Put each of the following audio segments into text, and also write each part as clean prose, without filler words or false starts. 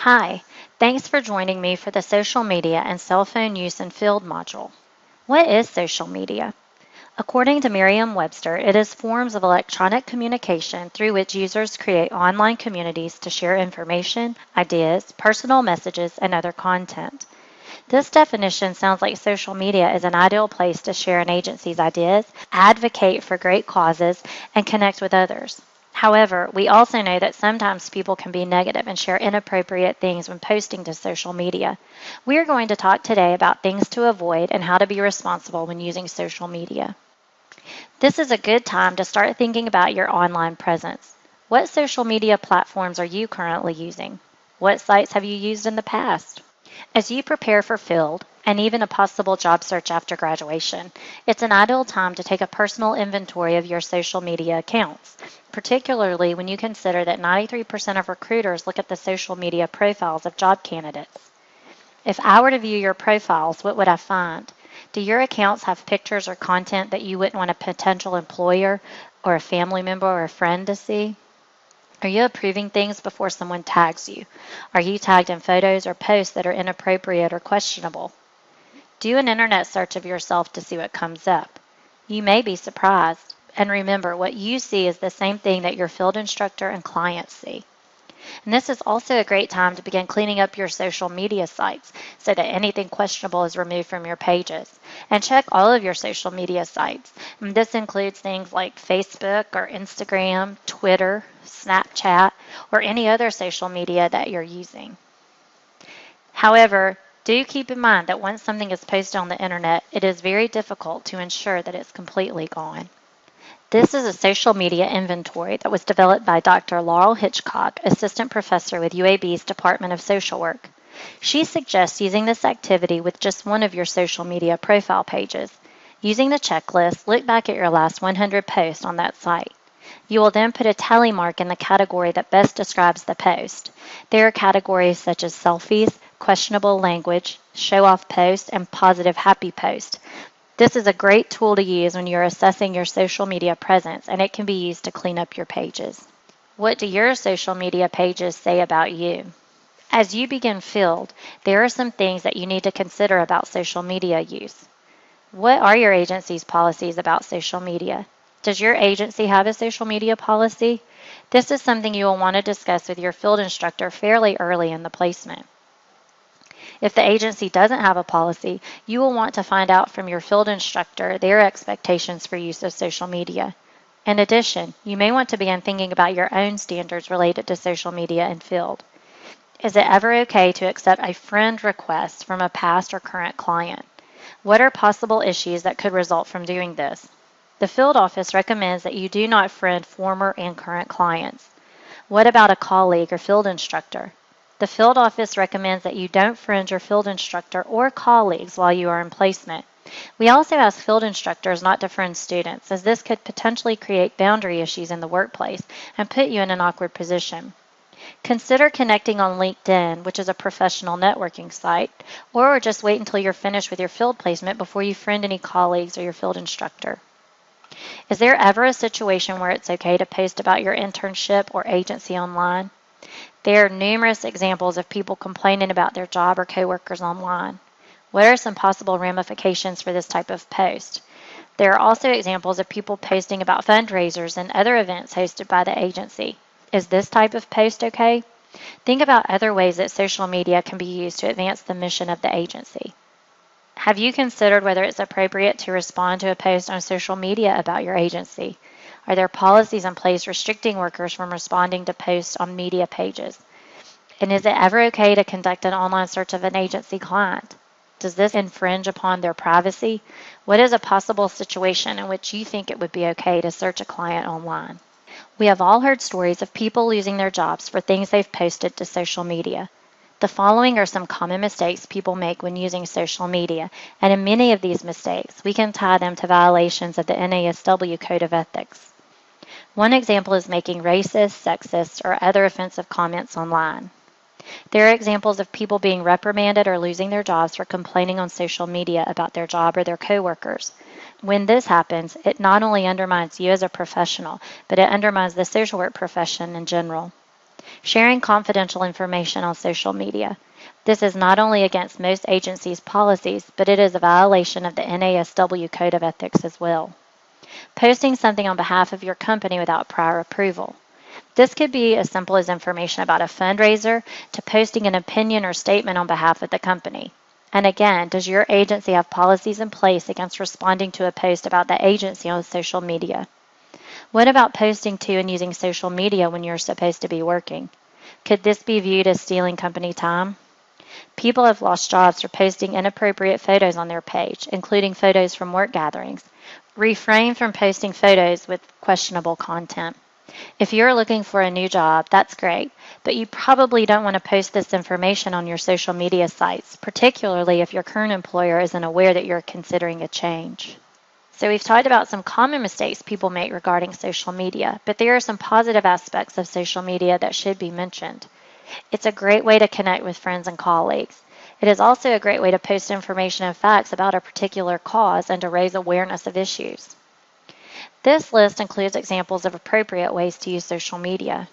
Hi, thanks for joining me for the Social Media and Cell Phone Use in Field module. What is social media? According to Merriam-Webster, it is forms of electronic communication through which users create online communities to share information, ideas, personal messages, and other content. This definition sounds like social media is an ideal place to share an agency's ideas, advocate for great causes, and connect with others. However, we also know that sometimes people can be negative and share inappropriate things when posting to social media. We are going to talk today about things to avoid and how to be responsible when using social media. This is a good time to start thinking about your online presence. What social media platforms are you currently using? What sites have you used in the past? As you prepare for field and even a possible job search after graduation, it's an ideal time to take a personal inventory of your social media accounts, particularly when you consider that 93% of recruiters look at the social media profiles of job candidates. If I were to view your profiles, what would I find? Do your accounts have pictures or content that you wouldn't want a potential employer or a family member or a friend to see? Are you approving things before someone tags you? Are you tagged in photos or posts that are inappropriate or questionable? Do an internet search of yourself to see what comes up. You may be surprised. And remember, what you see is the same thing that your field instructor and clients see. And this is also a great time to begin cleaning up your social media sites so that anything questionable is removed from your pages. And check all of your social media sites. And this includes things like Facebook or Instagram, Twitter, Snapchat, or any other social media that you're using. However, do keep in mind that once something is posted on the internet, it is very difficult to ensure that it's completely gone. This is a social media inventory that was developed by Dr. Laurel Hitchcock, assistant professor with UAB's Department of Social Work. She suggests using this activity with just one of your social media profile pages. Using the checklist, look back at your last 100 posts on that site. You will then put a tally mark in the category that best describes the post. There are categories such as selfies, questionable language, show-off post, and positive happy post. This is a great tool to use when you're assessing your social media presence, and it can be used to clean up your pages. What do your social media pages say about you? As you begin field, there are some things that you need to consider about social media use. What are your agency's policies about social media? Does your agency have a social media policy? This is something you will want to discuss with your field instructor fairly early in the placement. If the agency doesn't have a policy, you will want to find out from your field instructor their expectations for use of social media. In addition, you may want to begin thinking about your own standards related to social media and field. Is it ever okay to accept a friend request from a past or current client? What are possible issues that could result from doing this? The field office recommends that you do not friend former and current clients. What about a colleague or field instructor? The field office recommends that you don't friend your field instructor or colleagues while you are in placement. We also ask field instructors not to friend students, as this could potentially create boundary issues in the workplace and put you in an awkward position. Consider connecting on LinkedIn, which is a professional networking site, or just wait until you're finished with your field placement before you friend any colleagues or your field instructor. Is there ever a situation where it's okay to post about your internship or agency online? There are numerous examples of people complaining about their job or coworkers online. What are some possible ramifications for this type of post? There are also examples of people posting about fundraisers and other events hosted by the agency. Is this type of post okay? Think about other ways that social media can be used to advance the mission of the agency. Have you considered whether it's appropriate to respond to a post on social media about your agency? Are there policies in place restricting workers from responding to posts on media pages? And is it ever okay to conduct an online search of an agency client? Does this infringe upon their privacy? What is a possible situation in which you think it would be okay to search a client online? We have all heard stories of people losing their jobs for things they've posted to social media. The following are some common mistakes people make when using social media, and in many of these mistakes, we can tie them to violations of the NASW Code of Ethics. One example is making racist, sexist, or other offensive comments online. There are examples of people being reprimanded or losing their jobs for complaining on social media about their job or their coworkers. When this happens, it not only undermines you as a professional, but it undermines the social work profession in general. Sharing confidential information on social media. This is not only against most agencies' policies, but it is a violation of the NASW Code of Ethics as well. Posting something on behalf of your company without prior approval. This could be as simple as information about a fundraiser to posting an opinion or statement on behalf of the company. And again, does your agency have policies in place against responding to a post about the agency on social media? What about posting to and using social media when you're supposed to be working? Could this be viewed as stealing company time? People have lost jobs for posting inappropriate photos on their page, including photos from work gatherings. Refrain from posting photos with questionable content. If you're looking for a new job, that's great, but you probably don't want to post this information on your social media sites, particularly if your current employer isn't aware that you're considering a change. So we've talked about some common mistakes people make regarding social media, but there are some positive aspects of social media that should be mentioned. It's a great way to connect with friends and colleagues. It is also a great way to post information and facts about a particular cause and to raise awareness of issues. This list includes examples of appropriate ways to use social media.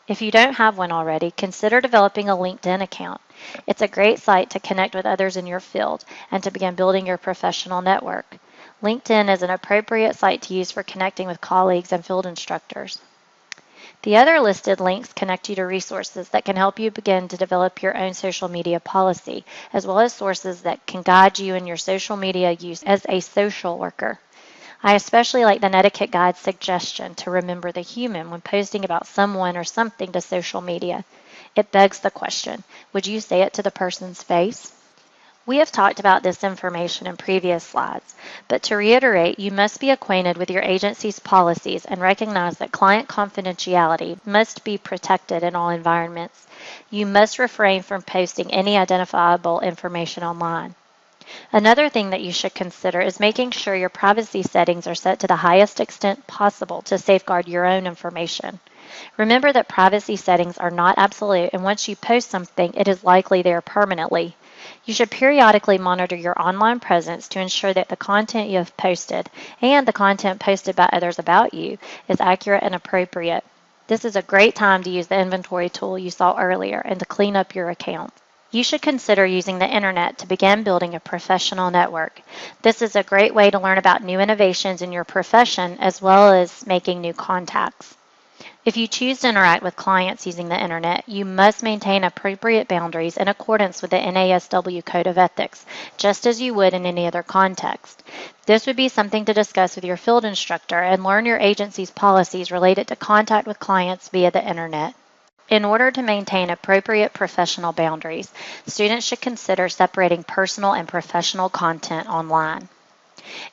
If you don't have one already, consider developing a LinkedIn account. It's a great site to connect with others in your field and to begin building your professional network. LinkedIn is an appropriate site to use for connecting with colleagues and field instructors. The other listed links connect you to resources that can help you begin to develop your own social media policy, as well as sources that can guide you in your social media use as a social worker. I especially like the Netiquette Guide's suggestion to remember the human when posting about someone or something to social media. It begs the question, would you say it to the person's face? We have talked about this information in previous slides, but to reiterate, you must be acquainted with your agency's policies and recognize that client confidentiality must be protected in all environments. You must refrain from posting any identifiable information online. Another thing that you should consider is making sure your privacy settings are set to the highest extent possible to safeguard your own information. Remember that privacy settings are not absolute, and once you post something, it is likely there permanently. You should periodically monitor your online presence to ensure that the content you have posted and the content posted by others about you is accurate and appropriate. This is a great time to use the inventory tool you saw earlier and to clean up your account. You should consider using the internet to begin building a professional network. This is a great way to learn about new innovations in your profession as well as making new contacts. If you choose to interact with clients using the internet, you must maintain appropriate boundaries in accordance with the NASW Code of Ethics, just as you would in any other context. This would be something to discuss with your field instructor and learn your agency's policies related to contact with clients via the internet. In order to maintain appropriate professional boundaries, students should consider separating personal and professional content online.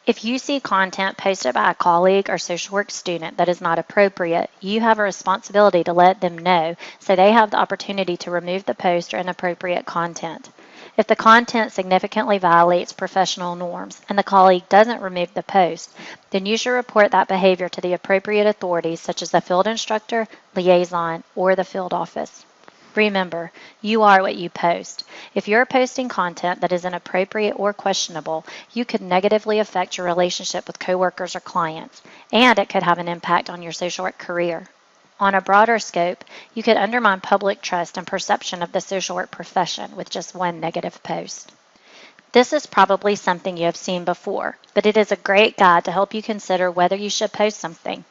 If you see content posted by a colleague or social work student that is not appropriate, you have a responsibility to let them know so they have the opportunity to remove the post or inappropriate content. If the content significantly violates professional norms and the colleague doesn't remove the post, then you should report that behavior to the appropriate authorities such as the field instructor, liaison, or the field office. Remember, you are what you post. If you're posting content that is inappropriate or questionable, you could negatively affect your relationship with coworkers or clients, and it could have an impact on your social work career. On a broader scope, you could undermine public trust and perception of the social work profession with just one negative post. This is probably something you have seen before, but it is a great guide to help you consider whether you should post something.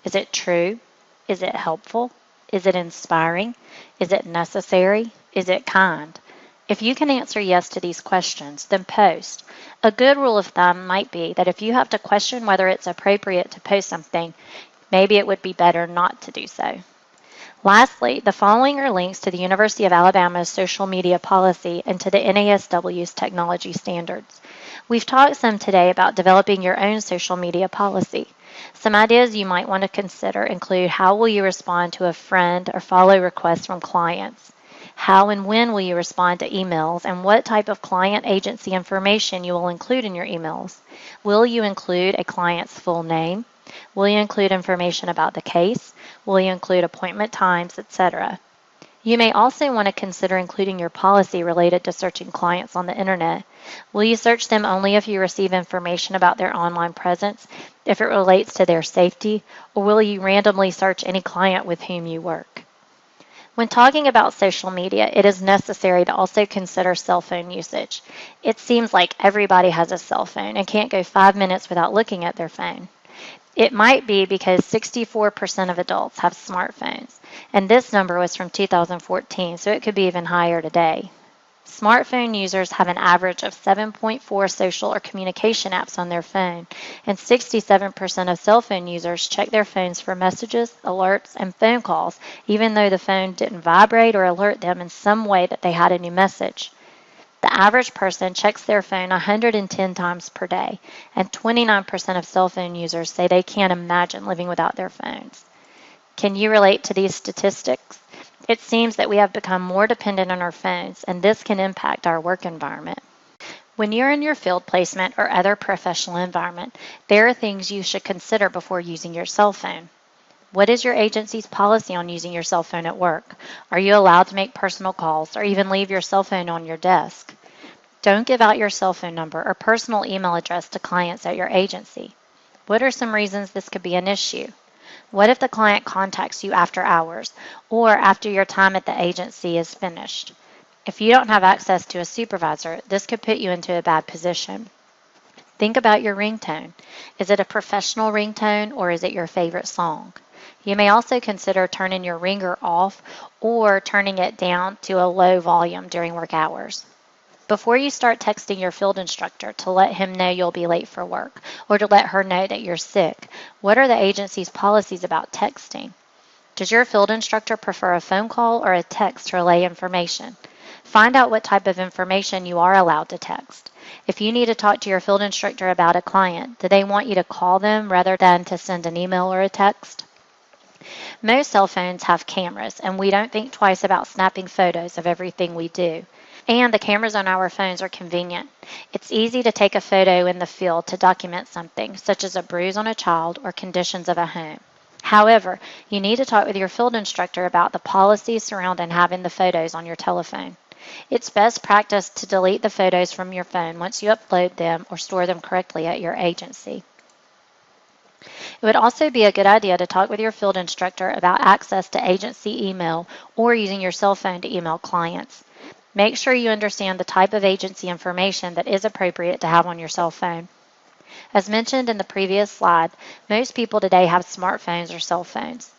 Is it true? Is it helpful? Is it inspiring? Is it necessary? Is it kind? If you can answer yes to these questions, then post. A good rule of thumb might be that if you have to question whether it's appropriate to post something, maybe it would be better not to do so. Lastly, the following are links to the University of Alabama's social media policy and to the NASW's technology standards. We've talked some today about developing your own social media policy. Some ideas you might want to consider include how will you respond to a friend or follow requests from clients? How and when will you respond to emails and what type of client agency information you will include in your emails? Will you include a client's full name? Will you include information about the case? Will you include appointment times, etc.? You may also want to consider including your policy related to searching clients on the internet. Will you search them only if you receive information about their online presence, if it relates to their safety, or will you randomly search any client with whom you work? When talking about social media, it is necessary to also consider cell phone usage. It seems like everybody has a cell phone and can't go 5 minutes without looking at their phone. It might be because 64% of adults have smartphones, and this number was from 2014, so it could be even higher today. Smartphone users have an average of 7.4 social or communication apps on their phone, and 67% of cell phone users check their phones for messages, alerts, and phone calls, even though the phone didn't vibrate or alert them in some way that they had a new message. The average person checks their phone 110 times per day, and 29% of cell phone users say they can't imagine living without their phones. Can you relate to these statistics? It seems that we have become more dependent on our phones, and this can impact our work environment. When you're in your field placement or other professional environment, there are things you should consider before using your cell phone. What is your agency's policy on using your cell phone at work? Are you allowed to make personal calls or even leave your cell phone on your desk? Don't give out your cell phone number or personal email address to clients at your agency. What are some reasons this could be an issue? What if the client contacts you after hours or after your time at the agency is finished? If you don't have access to a supervisor, this could put you into a bad position. Think about your ringtone. Is it a professional ringtone or is it your favorite song? You may also consider turning your ringer off or turning it down to a low volume during work hours. Before you start texting your field instructor to let him know you'll be late for work or to let her know that you're sick, what are the agency's policies about texting? Does your field instructor prefer a phone call or a text to relay information? Find out what type of information you are allowed to text. If you need to talk to your field instructor about a client, do they want you to call them rather than to send an email or a text? Most cell phones have cameras, and we don't think twice about snapping photos of everything we do. And the cameras on our phones are convenient. It's easy to take a photo in the field to document something, such as a bruise on a child or conditions of a home. However, you need to talk with your field instructor about the policies surrounding having the photos on your telephone. It's best practice to delete the photos from your phone once you upload them or store them correctly at your agency. It would also be a good idea to talk with your field instructor about access to agency email or using your cell phone to email clients. Make sure you understand the type of agency information that is appropriate to have on your cell phone. As mentioned in the previous slide, most people today have smartphones or cell phones.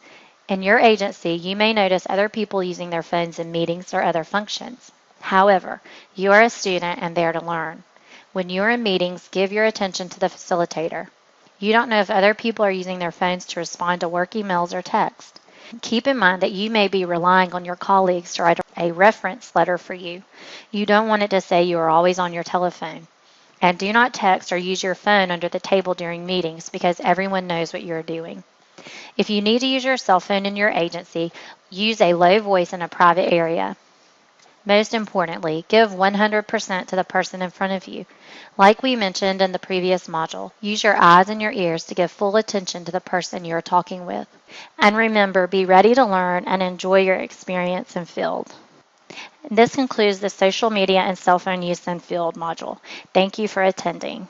In your agency, you may notice other people using their phones in meetings or other functions. However, you are a student and there to learn. When you are in meetings, give your attention to the facilitator. You don't know if other people are using their phones to respond to work emails or text. Keep in mind that you may be relying on your colleagues to write a reference letter for you. You don't want it to say you are always on your telephone. And do not text or use your phone under the table during meetings because everyone knows what you're doing. If you need to use your cell phone in your agency, use a low voice in a private area. Most importantly, give 100% to the person in front of you. Like we mentioned in the previous module, use your eyes and your ears to give full attention to the person you are talking with. And remember, be ready to learn and enjoy your experience in field. This concludes the social media and cell phone use in field module. Thank you for attending.